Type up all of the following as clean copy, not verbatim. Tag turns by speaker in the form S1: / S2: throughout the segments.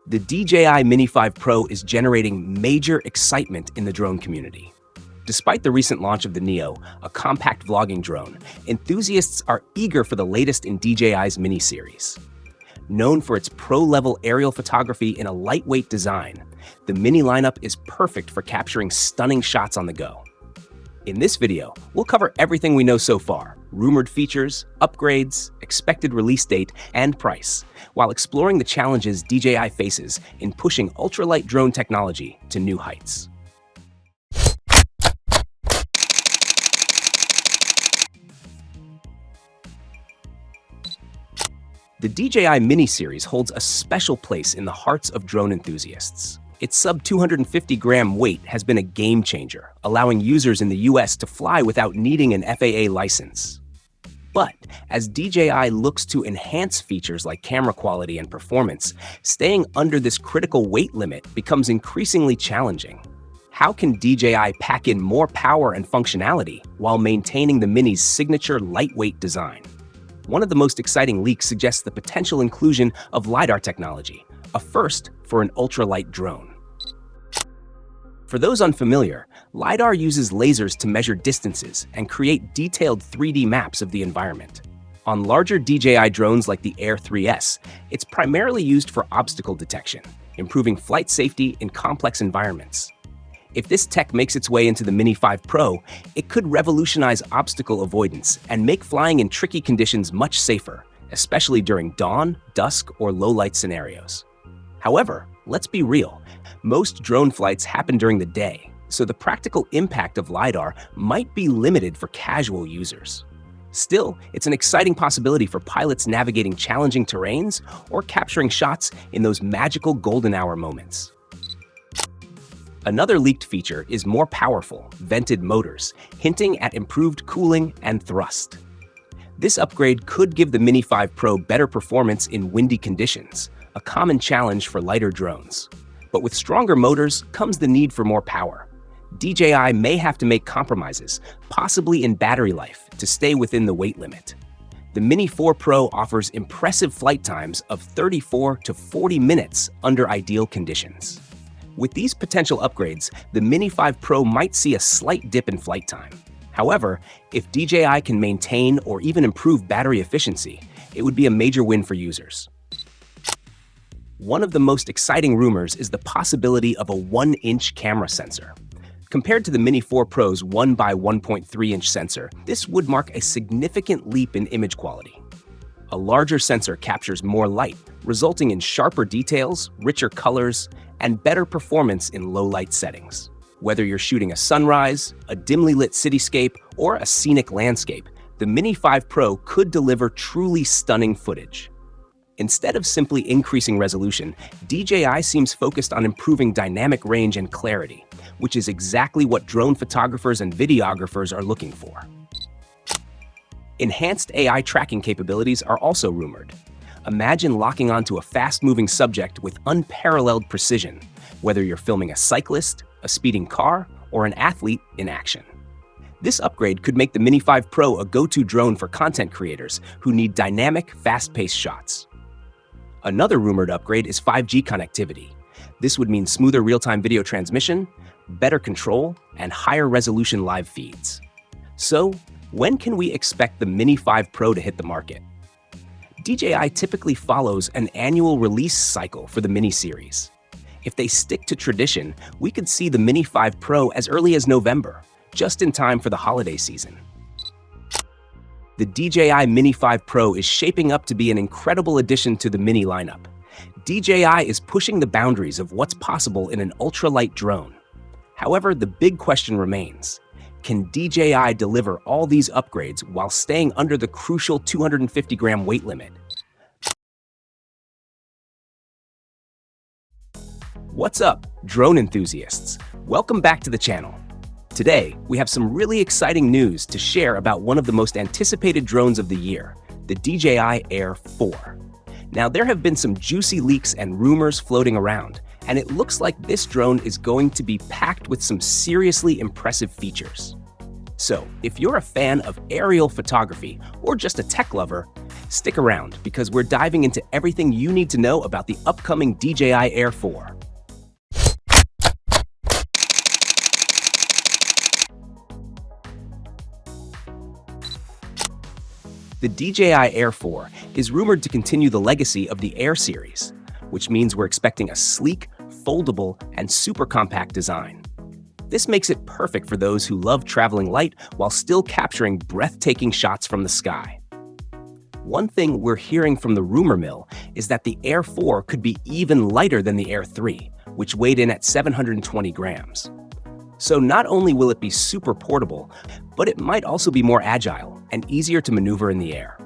S1: The DJI Mini 5 Pro is generating major excitement in the drone community. Despite the recent launch of the Neo, a compact vlogging drone, enthusiasts are eager for the latest in DJI's Mini series. Known for its pro-level aerial photography in a lightweight design, the Mini lineup is perfect for capturing stunning shots on the go. In this video, we'll cover everything we know so far: rumored features, upgrades, expected release date, and price, while exploring the challenges DJI faces in pushing ultralight drone technology to new heights. The DJI Mini series holds a special place in the hearts of drone enthusiasts. Its sub-250-gram weight has been a game-changer, allowing users in the US to fly without needing an FAA license. But as DJI looks to enhance features like camera quality and performance, staying under this critical weight limit becomes increasingly challenging. How can DJI pack in more power and functionality while maintaining the Mini's signature lightweight design? One of the most exciting leaks suggests the potential inclusion of LiDAR technology, a first for an ultralight drone. For those unfamiliar, LiDAR uses lasers to measure distances and create detailed 3D maps of the environment. On larger DJI drones like the Air 3S, it's primarily used for obstacle detection, improving flight safety in complex environments. If this tech makes its way into the Mini 5 Pro, it could revolutionize obstacle avoidance and make flying in tricky conditions much safer, especially during dawn, dusk, or low-light scenarios. However, let's be real, most drone flights happen during the day, so the practical impact of LiDAR might be limited for casual users. Still, it's an exciting possibility for pilots navigating challenging terrains or capturing shots in those magical golden hour moments. Another leaked feature is more powerful, vented motors, hinting at improved cooling and thrust. This upgrade could give the Mini 5 Pro better performance in windy conditions, a common challenge for lighter drones. But with stronger motors comes the need for more power. DJI may have to make compromises, possibly in battery life, to stay within the weight limit. The Mini 4 Pro offers impressive flight times of 34 to 40 minutes under ideal conditions. With these potential upgrades, the Mini 5 Pro might see a slight dip in flight time. However, if DJI can maintain or even improve battery efficiency, it would be a major win for users. One of the most exciting rumors is the possibility of a 1-inch camera sensor. Compared to the Mini 4 Pro's 1 by 1.3-inch sensor, this would mark a significant leap in image quality. A larger sensor captures more light, resulting in sharper details, richer colors, and better performance in low-light settings. Whether you're shooting a sunrise, a dimly lit cityscape, or a scenic landscape, the Mini 5 Pro could deliver truly stunning footage. Instead of simply increasing resolution, DJI seems focused on improving dynamic range and clarity, which is exactly what drone photographers and videographers are looking for. Enhanced AI tracking capabilities are also rumored. Imagine locking onto a fast-moving subject with unparalleled precision, whether you're filming a cyclist, a speeding car, or an athlete in action. This upgrade could make the Mini 5 Pro a go-to drone for content creators who need dynamic, fast-paced shots. Another rumored upgrade is 5G connectivity. This would mean smoother real-time video transmission, better control, and higher resolution live feeds. So, when can we expect the Mini 5 Pro to hit the market? DJI typically follows an annual release cycle for the Mini series. If they stick to tradition, we could see the Mini 5 Pro as early as November, just in time for the holiday season. The DJI Mini 5 Pro is shaping up to be an incredible addition to the Mini lineup. DJI is pushing the boundaries of what's possible in an ultralight drone. However, the big question remains: can DJI deliver all these upgrades while staying under the crucial 250-gram weight limit? What's up, drone enthusiasts? Welcome back to the channel. Today, we have some really exciting news to share about one of the most anticipated drones of the year, the DJI Air 4. Now, there have been some juicy leaks and rumors floating around, and it looks like this drone is going to be packed with some seriously impressive features. So, if you're a fan of aerial photography or just a tech lover, Stick around because we're diving into everything you need to know about the upcoming DJI Air 4. The DJI Air 4 is rumored to continue the legacy of the Air series, which means we're expecting a sleek, foldable, and super compact design. This makes it perfect for those who love traveling light while still capturing breathtaking shots from the sky. One thing we're hearing from the rumor mill is that the Air 4 could be even lighter than the Air 3, which weighed in at 720 grams. So not only will it be super portable, but it might also be more agile and easier to maneuver in the air.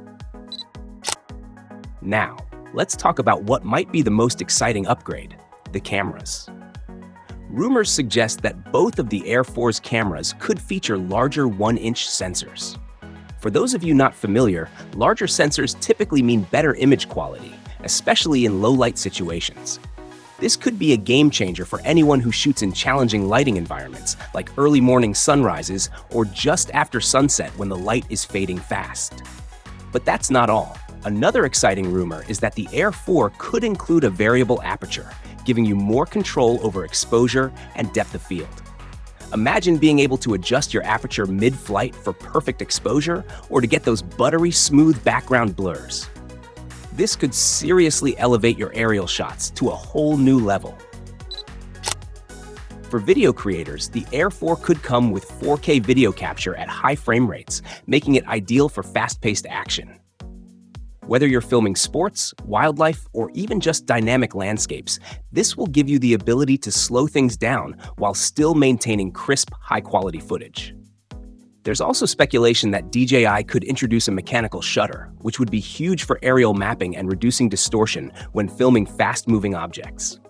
S1: Now, let's talk about what might be the most exciting upgrade: the cameras. Rumors suggest that both of the Air 4's cameras could feature larger 1-inch sensors. For those of you not familiar, larger sensors typically mean better image quality, especially in low-light situations. This could be a game changer for anyone who shoots in challenging lighting environments, like early morning sunrises or just after sunset when the light is fading fast. But that's not all. Another exciting rumor is that the Air 4 could include a variable aperture, giving you more control over exposure and depth of field. Imagine being able to adjust your aperture mid-flight for perfect exposure or to get those buttery smooth background blurs. This could seriously elevate your aerial shots to a whole new level. For video creators, the Air 4 could come with 4K video capture at high frame rates, making it ideal for fast-paced action. Whether you're filming sports, wildlife, or even just dynamic landscapes, this will give you the ability to slow things down while still maintaining crisp, high-quality footage. There's also speculation that DJI could introduce a mechanical shutter, which would be huge for aerial mapping and reducing distortion when filming fast-moving objects.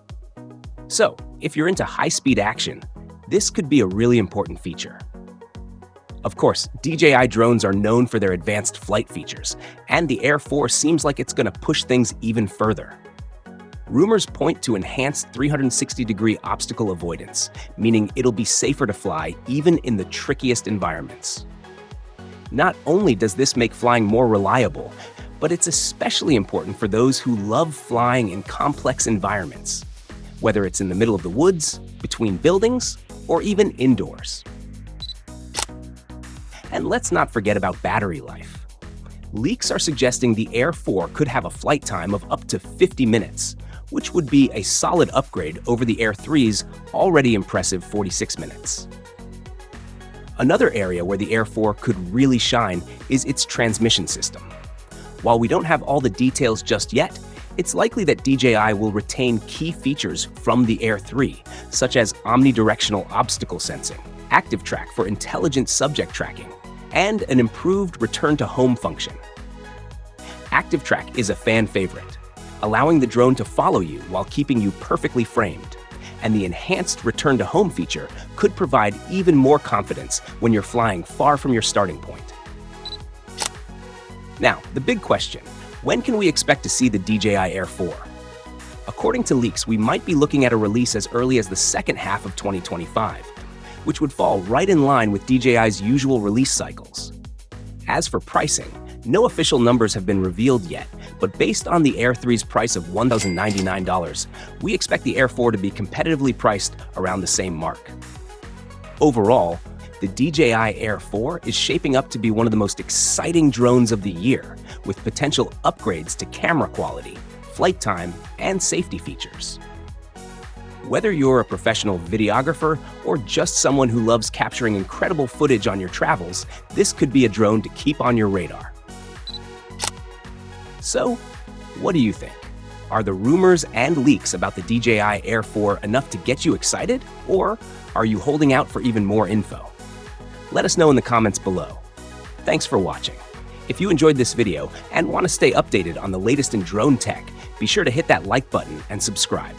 S1: So, if you're into high-speed action, this could be a really important feature. Of course, DJI drones are known for their advanced flight features, and the Air 4 seems like it's going to push things even further. Rumors point to enhanced 360-degree obstacle avoidance, meaning it'll be safer to fly even in the trickiest environments. Not only does this make flying more reliable, but it's especially important for those who love flying in complex environments, whether it's in the middle of the woods, between buildings, or even indoors. And let's not forget about battery life. Leaks are suggesting the Air 4 could have a flight time of up to 50 minutes, which would be a solid upgrade over the Air 3's already impressive 46 minutes. Another area where the Air 4 could really shine is its transmission system. While we don't have all the details just yet, it's likely that DJI will retain key features from the Air 3, such as omnidirectional obstacle sensing, active track for intelligent subject tracking, and an improved return-to-home function. Active track is a fan favorite, allowing the drone to follow you while keeping you perfectly framed. And the enhanced return-to-home feature could provide even more confidence when you're flying far from your starting point. Now, the big question: when can we expect to see the DJI Air 4? According to leaks, we might be looking at a release as early as the second half of 2025, which would fall right in line with DJI's usual release cycles. As for pricing, no official numbers have been revealed yet, but based on the Air 3's price of $1,099, we expect the Air 4 to be competitively priced around the same mark. Overall, the DJI Air 4 is shaping up to be one of the most exciting drones of the year, with potential upgrades to camera quality, flight time, and safety features. Whether you're a professional videographer or just someone who loves capturing incredible footage on your travels, this could be a drone to keep on your radar. So, what do you think? Are the rumors and leaks about the DJI Air 4 enough to get you excited, or are you holding out for even more info? Let us know in the comments below. Thanks for watching. If you enjoyed this video and want to stay updated on the latest in drone tech, be sure to hit that like button and subscribe.